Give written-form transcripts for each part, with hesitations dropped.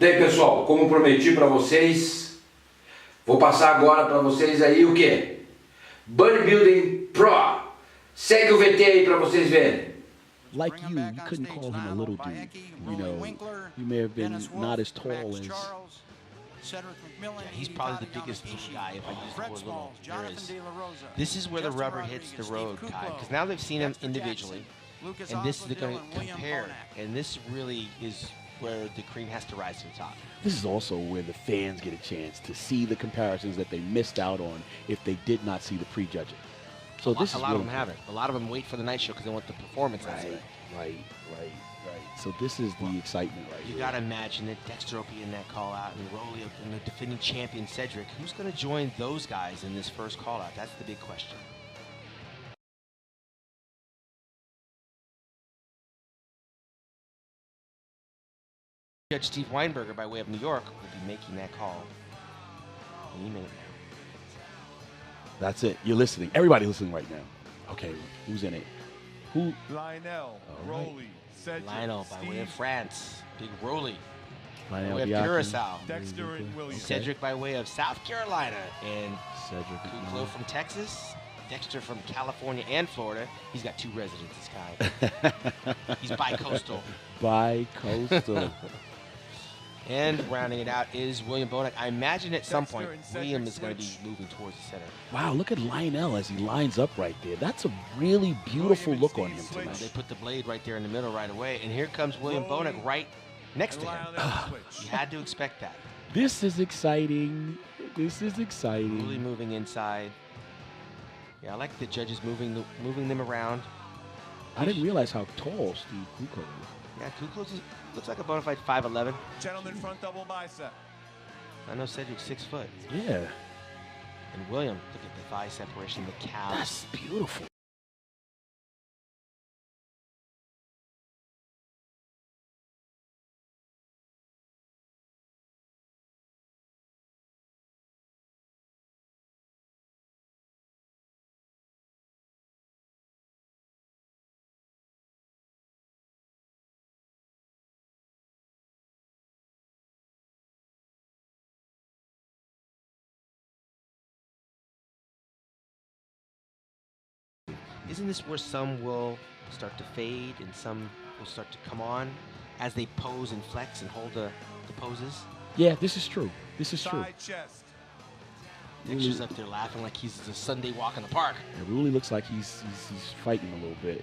Daí, pessoal, como prometi para vocês, vou passar agora para vocês aí o que? Bodybuilding Pro. Segue o VT aí para vocês verem. Like you couldn't call him a little dude. You know, you may have been not as tall as... Yeah, he's probably the biggest little guy, if I use the word little, there is. This is where the rubber hits the road, Kai, because now they've seen him individually, and this is going to compare, and this really is where the cream has to rise to the top. This is also where the fans get a chance to see the comparisons that they missed out on if they did not see the prejudging. So a lot of them haven't. A lot of them wait for the night show because they want the performance aspect. Right. So this is the excitement right here. You got to imagine that Dexter will be in that call out and Rolly and the defending champion Cedric. Who's going to join those guys in this first call out? That's the big question. Judge Steve Weinberger, by way of New York, will be making that call any minute now. That's it. You're listening. Everybody listening right now. Okay, who's in it? Who? Lionel, Rolly, Cedric, Lionel, by way of France. Big Rolly. Lionel by way of Bianchi. Curacao. Dexter and William. Cedric by way of South Carolina. And Cedric Kuklo from Texas. Dexter from California and Florida. He's got 2 residences, Kai. He's bi-coastal. Bi-coastal. And rounding it out is William Bonek. I imagine at some point, William is going to be moving towards the center. Wow, look at Lionel as he lines up right there. That's a really beautiful look on him tonight. They put the blade right there in the middle right away. And here comes William Bonek right next to him. You had to expect that. This is exciting. This is exciting. Really moving inside. Yeah, I like the judges moving them around. I didn't realize how tall Steve Kuklo is. Yeah, Kuklo looks like a bona fide 5'11". Gentleman front double bicep. I know Cedric's 6 foot. Yeah. And William, look at the thigh separation, the calves. That's beautiful. Isn't this where some will start to fade and some will start to come on as they pose and flex and hold the poses? Yeah, this is true. This is true. Chest. Dexter's up there laughing like he's a Sunday walk in the park. It really looks like he's fighting a little bit.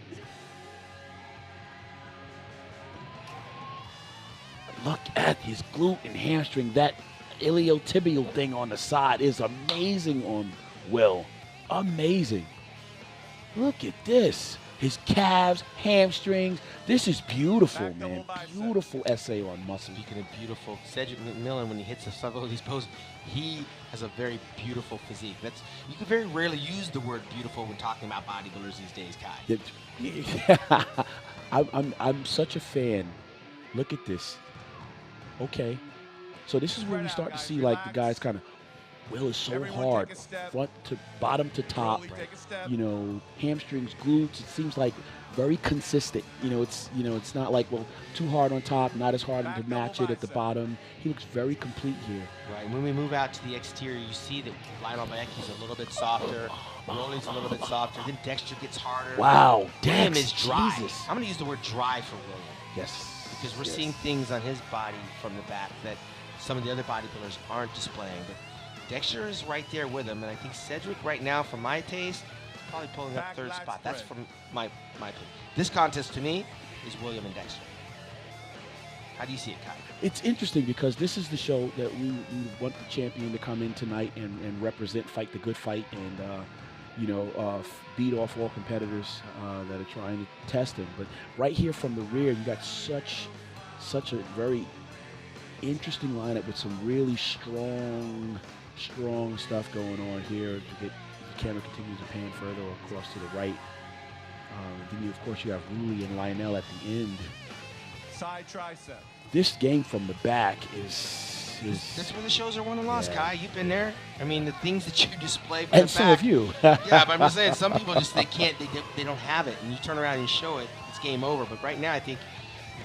Look at his glute and hamstring. That iliotibial thing on the side is amazing on Will. Amazing. Look at this. His calves, hamstrings. This is beautiful, man. Beautiful essay on muscle. Speaking of beautiful, Cedric McMillan, when he hits some of these poses, he has a very beautiful physique. You can very rarely use the word beautiful when talking about bodybuilders these days, Kai. I'm such a fan. Look at this. Okay. So this is where we start to see like the guys kind of, Will is so hard, front to bottom to top, you know, hamstrings, glutes. It seems like very consistent. It's not like, well, too hard on top, not as hard to match it at the bottom. He looks very complete here. Right. When we move out to the exterior, you see that Lionel Bianchi's a little bit softer, Rolly's a little bit softer, then Dexter gets harder. Wow, William Dex, is dry. Jesus. I'm going to use the word dry for William. Yes. Because we're seeing things on his body from the back that some of the other bodybuilders aren't displaying. But Dexter is right there with him, and I think Cedric right now, for my taste, is probably pulling up 3rd spot. That's from my opinion. This contest, to me, is William and Dexter. How do you see it, Kai? It's interesting because this is the show that we want the champion to come in tonight and represent, fight the good fight, and beat off all competitors that are trying to test him. But right here from the rear, you got such a very interesting lineup with some really strong stuff going on here. The camera continues to pan further across to the right. Then of course you have Ruli and Lionel at the end. Side tricep. This game from the back is that's where the shows are won and lost, Kai. You've been there. I mean, the things that you display from and the so back. have you. Yeah, but I'm just saying, some people just they don't have it, and you turn around and show it, it's game over. But right now, I think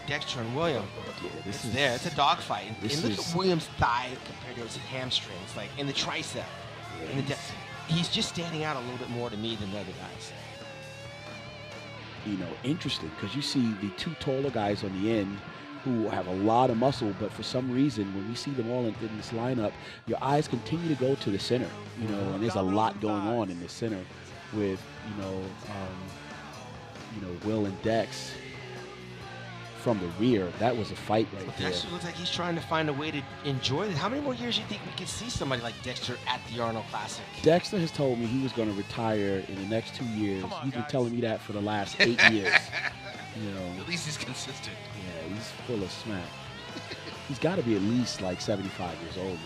Dexter and William. Yeah, It's there. It's a dogfight. And this look is- at Williams' thigh compared to his hamstrings, like in the tricep. He's just standing out a little bit more to me than the other guys. You know, interesting, because you see the two taller guys on the end who have a lot of muscle, but for some reason, when we see them all in this lineup, your eyes continue to go to the center, you know, and there's a lot going on in the center with, Will and Dex from the rear. That was a fight right there. Dexter looks like he's trying to find a way to enjoy it. How many more years do you think we could see somebody like Dexter at the Arnold Classic? Dexter has told me he was going to retire in the next 2 years. He's been telling me that for the last 8 years. You know, At least he's consistent. yeah, he's full of smack. He's got to be at least like 75 years old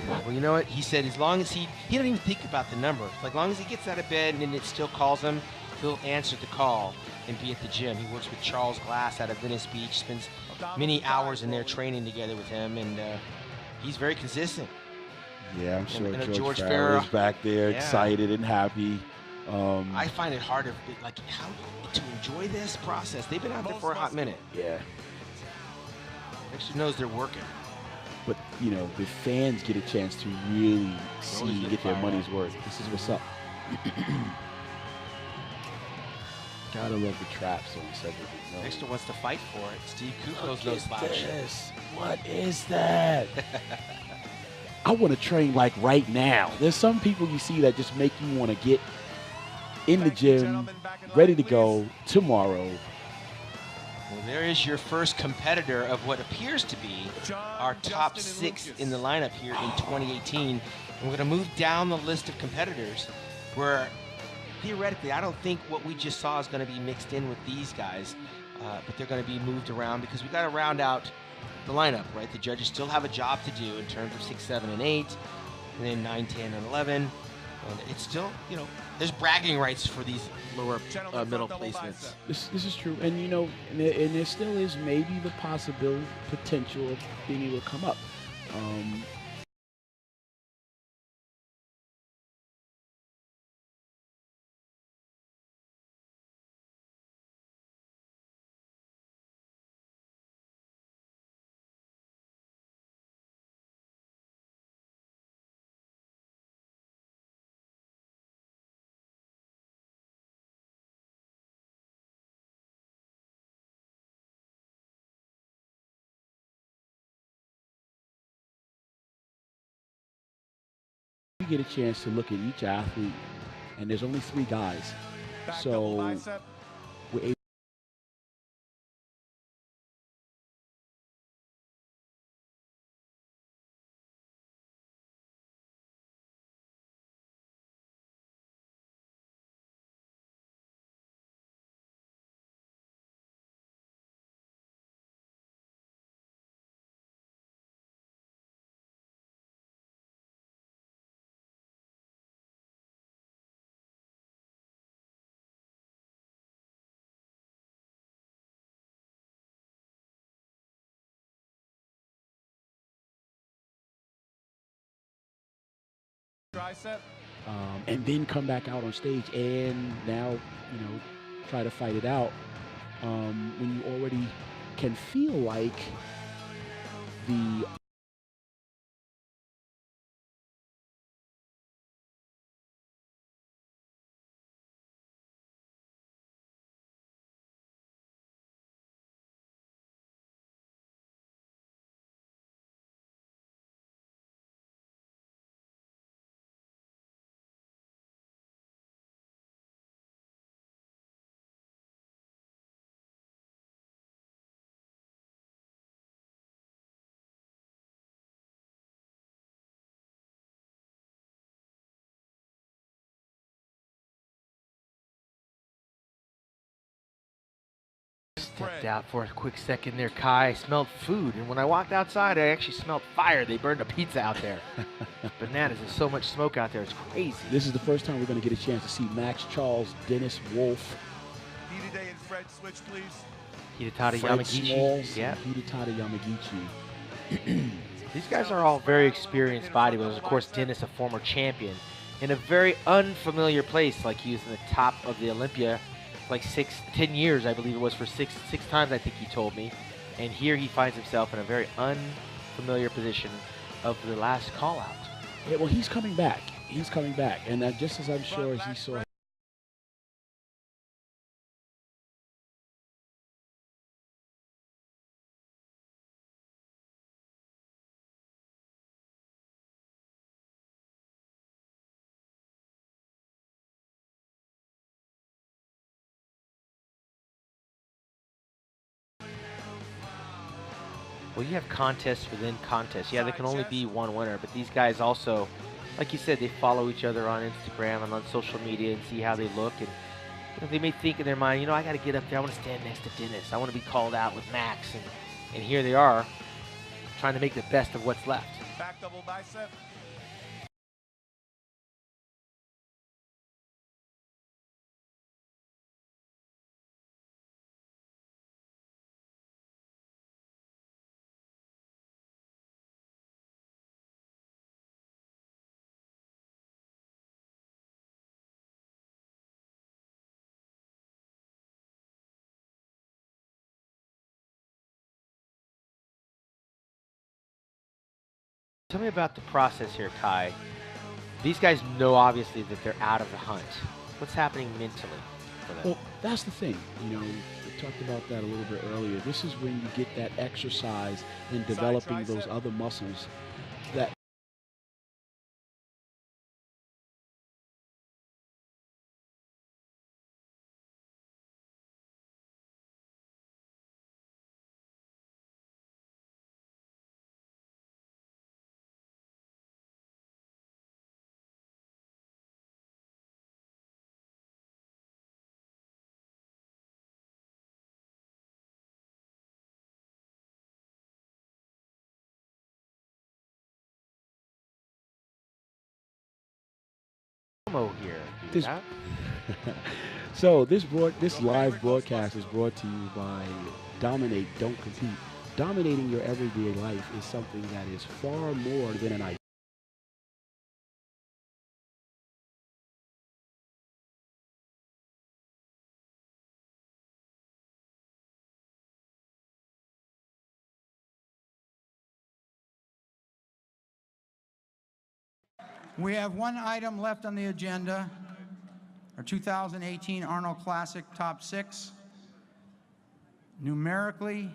now. Well, you know what? He said as long as he don't even think about the number. Like, as long as he gets out of bed and it still calls him, he'll answer the call and be at the gym. He works with Charles Glass out of Venice Beach, spends many hours in there training together with him, and he's very consistent. Yeah, I'm sure and George Farrell Farrell is back there, Yeah. excited and happy. I find it hard to enjoy this process. They've been out there for a hot minute. Yeah, Dexter knows they're working. but you know, the fans get a chance to really see always and get get their fired money's up. worth. This is what's up. Gotta love the traps on Cedric. No. Dexter wants to fight for it. Steve Kuko's Look no at slouch. this. What is that? I want to train like right now. There's some people you see that just make you want to get in the gym, ready to go tomorrow. Well, there is your first competitor of what appears to be our top 6 in the lineup here in 2018. And we're going to move down the list of competitors where theoretically I don't think what we just saw is going to be mixed in with these guys, but they're going to be moved around because we got to round out the lineup, right? The judges still have a job to do in terms of 6, 7, and 8, and then 9, 10, and 11. And it's still, you know, there's bragging rights for these lower middle placements. This is true, and you know, and there still is maybe the potential of being able to come up. You get a chance to look at each athlete, and there's only 3 guys, so we're able. Tricep. And then come back out on stage and now, you know, try to fight it out when you already can feel like the Stepped out for a quick second there, Kai. I smelled food, and when I walked outside, I actually smelled fire. They burned a pizza out there. Bananas, there's so much smoke out there, it's crazy. This is the first time we're going to get a chance to see Max Charles, Dennis Wolf, Day and Fred switch, please. Hidetada Fred Yamagichi. Smalls, Yeah, and Hidetada Yamagichi. these guys are all very experienced bodybuilders. Of course, Dennis, a former champion, in a very unfamiliar place, like he was in the top of the Olympia like 10 years, I believe it was, for six times, I think he told me. And here he finds himself in a very unfamiliar position of the last call out. Yeah, well, he's coming back. He's coming back. And just as I'm sure as he saw. Well, you have contests within contests. Yeah, there can only be one winner, but these guys also, like you said, they follow each other on Instagram and on social media and see how they look. And they may think in their mind, I got to get up there. I want to stand next to Dennis. I want to be called out with Max. And here they are, trying to make the best of what's left. Back double bicep. Tell me about the process here, Kai. These guys know, obviously, that they're out of the hunt. What's happening mentally for them? Well, that's the thing. We talked about that a little bit earlier. This is when you get that exercise in developing those other muscles that Here. This, so this live broadcast is brought to you by Dominate, Don't Compete. Dominating your everyday life is something that is far more than an idea. We have one item left on the agenda, our 2018 Arnold Classic Top 6. Numerically,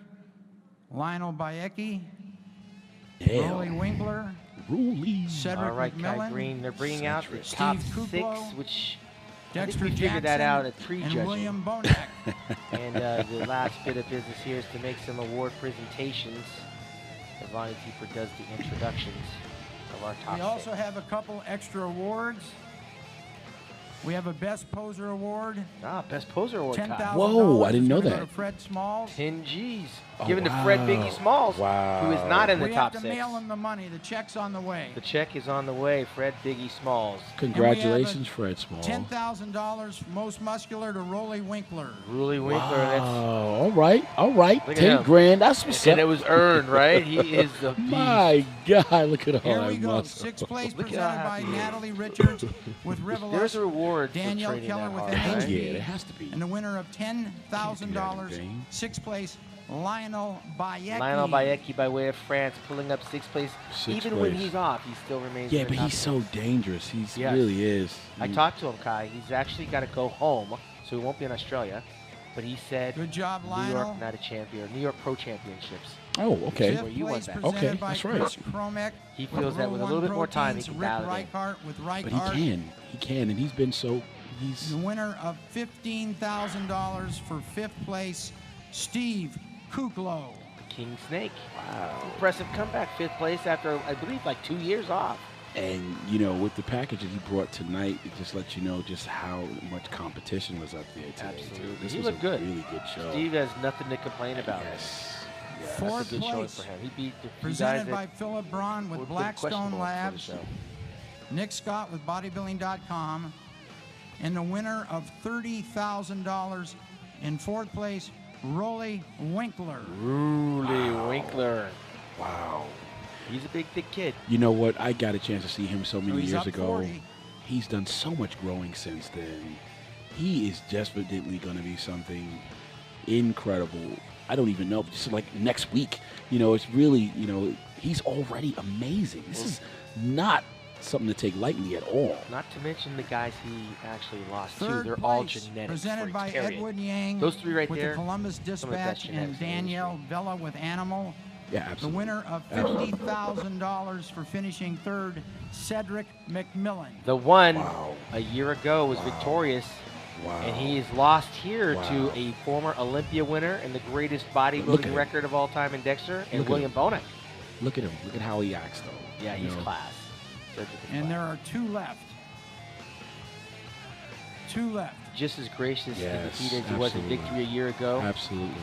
Lionel Bayecki, Rolly Winkler, Cedric All right, McMillan, Kai Green, they're bringing out the Steve top Kuklo, 6, which I Dexter think we figured that Jackson, out at and pre-judging. William Bonac. And the last bit of business here is to make some award presentations. Ivani Teeper does the introductions of our top We also 6. have a couple extra awards. We have a Best Poser Award. Best poser award, Kai. $10,000 Whoa, I didn't know is gonna that. go to Fred Smalls. 10 G's. Oh, Given to Fred wow. Biggie Smalls, who is not in the We top have to 6. mail him the money. The check's on the way. The check is on the way, Fred Biggie Smalls. Congratulations, Fred Small. $10,000 most muscular to Rolly Winkler. Rolly Winkler, All right. Look at 10 him. grand. That's what's and it up. was earned, right? He is the beast. My God, look at all Here that we go. muscle. Sixth place Look at presented how by happy he is. Natalie Richards with Rivalus. There's a reward Danielle for training Keller that with hard, NHB. right? Yeah, it has to be. And the winner of $10,000, Jane. sixth place, Lionel Bayecki. Lionel Bayecki by way of France, pulling up 6th place. Sixth Even when place. he's off, he still remains Yeah, in the but top he's so dangerous. He Yes. really is. I talked to him, Kai. He's actually got to go home, so he won't be in Australia. But he said Good job, New Lionel. York Not a Champion, New York Pro Championships. Oh, okay. Fifth Where you won place that. presented Okay, by that's right. Chris Kromek He feels that with a Row little bit One more time, he Proteins, can Rick dial it in. Reichart with But Reichart. he can, and he's been so. He's The winner of $15,000 for fifth place, Steve Kuklo. King Snake. wow. Impressive comeback, 5th place after, I believe, like 2 years off. And with the package that he brought tonight, it just lets you know just how much competition was up there today. too. Absolutely. This He was looked a good. really good show. Steve has nothing to complain about. Yes. That's Fourth a good showing place, for him. He beat the few guys presented that by Philip Braun with were a bit Blackstone questionable for the Labs, show. Nick Scott with Bodybuilding.com, and the winner of $30,000 in fourth place, Rolly Winkler. Rolly Winkler. Wow. He's a big, thick kid. You know what? I got a chance to see him so many he's years up ago. 40. He's done so much growing since then. he is definitely going to be something incredible. I don't even know, just like next week, you know, it's really, you know, he's already amazing. This is not something to take lightly at all. Not to mention the guys he actually lost to. Third They're all place, genetic. presented by Edward Yang. Those three right with there, the Columbus some of the best Dispatch and genetics in the Danielle Vella with Animal. Yeah, The absolutely. winner of $50,000 for finishing third, Cedric McMillan. The one Wow. a year ago was victorious, Wow. and he is lost here Wow. to a former Olympia winner and the greatest Look at bodybuilding him. record of all time in Dexter, and Look at William Bonek. Look at him. Look at how he acts, though. Yeah, You he's know? class. Cedric is And class. there are two left. Two left. Just as gracious Yes, and defeated as he was in absolutely. victory a year ago. Absolutely.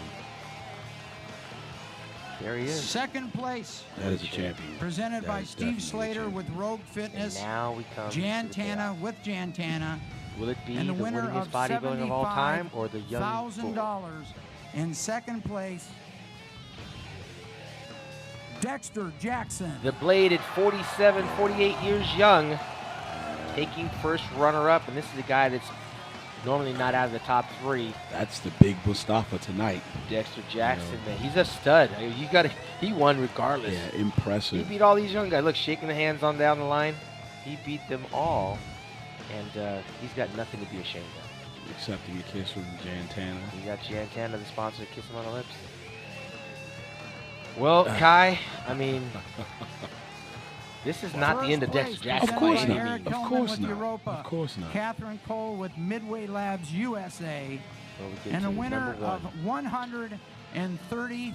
There he is. Second place, That is a champion. presented That by is Steve definitely a Slater champion. with Rogue And Fitness, now we come Jan to the payoff. Tana with Jan Tana, Will it be and the the winner winningest of bodybuilding of all time or the young bull? $75,000 in second place, Dexter Jackson. The Blade at 47, 48 years young, taking first runner-up, and this is a guy that's normally not out of the top three. That's the big Mustafa tonight. Dexter Jackson, man, he's a stud. I mean, he won regardless. Yeah, He impressive. beat all these young guys. Look, shaking the hands on down the line. He beat them all, and he's got nothing to be ashamed of. Accepting a kiss from Jan Tana. You got Jan Tana, the sponsor, to kiss him on the lips. Well, Kai, I mean, this is not the end of Dexter Jackson. Of course by not. any Eric means. Of Hillman course with not. Europa. Of course not. Catherine Cole with Midway Labs USA. Well, we get And to the winner number one. of $130,000.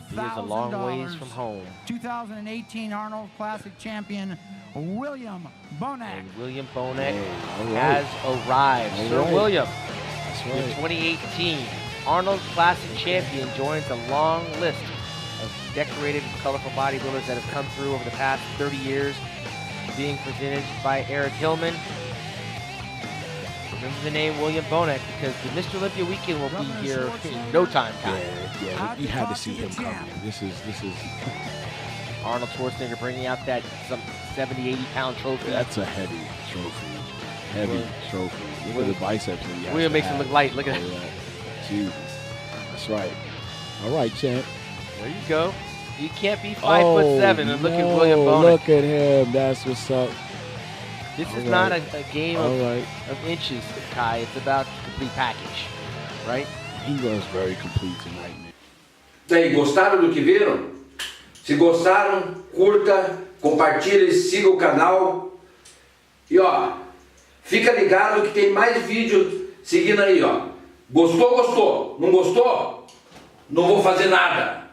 He is a long ways from home. 2018 Arnold Classic champion William Bonek. And William Bonek Hey, all right. has arrived. All Sir right. William, That's the right. 2018 Arnold Classic champion, joins a long list of decorated and colorful bodybuilders that have come through over the past 30 years, being presented by Eric Hillman. Remember the name William Bonek because the Mr. Olympia weekend will be here in no time. Yeah, you had to see him coming. This is Arnold Schwarzenegger bringing out that some 70, 80 pound trophy. that's a heavy trophy. Heavy trophy. Look at the biceps that he has. William to makes him have. look light. Look at Oh, that. yeah. Jesus. That's right. All right, champ. There you go. You can't be 5'7" and look at William Bonek. Look at him. That's what's up. This is All not right. a game All right. of inches, Kai. It's about the complete package, right? He was very complete tonight, man. Daí, gostaram do que viram? Se gostaram, curta, compartilhe, siga o canal. E ó, fica ligado que tem mais vídeo seguindo aí, ó. Gostou, gostou. Não gostou? Não vou fazer nada.